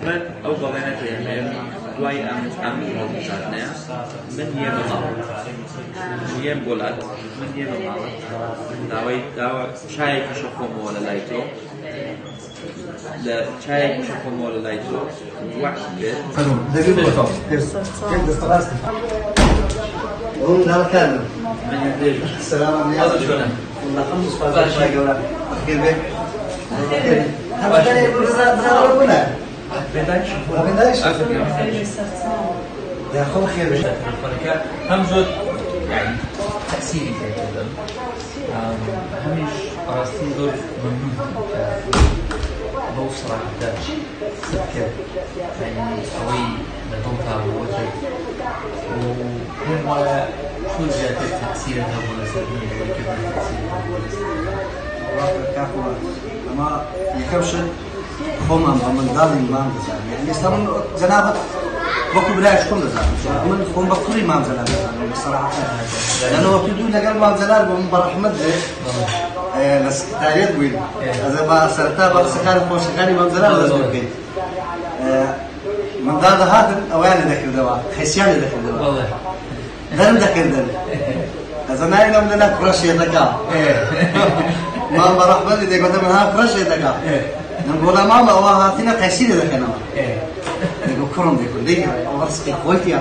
من أو بغينا كلمة دوای ئەم هەڵبژاردنەیە من یێمە ماڵ یێم بۆلات من یێمە ماڵە داوا چایەکیشە خۆمەوە لە لای تۆ لە چایەکیشە خۆمەوە لە لای تۆ وەحش بێت دەبێت بۆ تۆ کێک دەستە ڕاستە ئەوم ناوەکانم من دێژ سەلام نیازە چۆنە والله خەم سوپاس باشە گەورە بەخێر بێ هەمەکانی بزاوە بوونە بێدایش يا خو خير هم زود يعني تأثيري كذا همش راستي زود ممنون بوصل على سكر يعني قوي لطمها ووجه وهم ولا شو جات التأثير هذا ولا سلبي ولا كيف التأثير هذا ولا سلبي كافو أما يكمشن خۆمان بە منداڵی مام دەزانم یعنی ئێستا من جەنابەت وەکو برایش خۆم دەزانم من خۆم بە کوڕی مام جەلال دەزانم بەسەراحەت لەنەوە دوو لەگەڵ مام جەلال بووم بە ڕەحمەت دێ لە سکرتاریەت بووین ئەزە بە سەرەتا بە قسەکانی خۆشەکانی مام جەلال دەست بکەین منداڵ دەهاتن ئەویان لێ دەکردەوە خەسیان لێ دەکردەوە دەرم دەکردن ئەزە ناینەم لەنا کوڕەشێتەکە مام بە ڕەحمەت دێگوتە من ها کوڕەشێتەکە نقول ماما وهاتنا قيسين ذاك نوع. نقول كرم ذيك اللي ورسك خويتي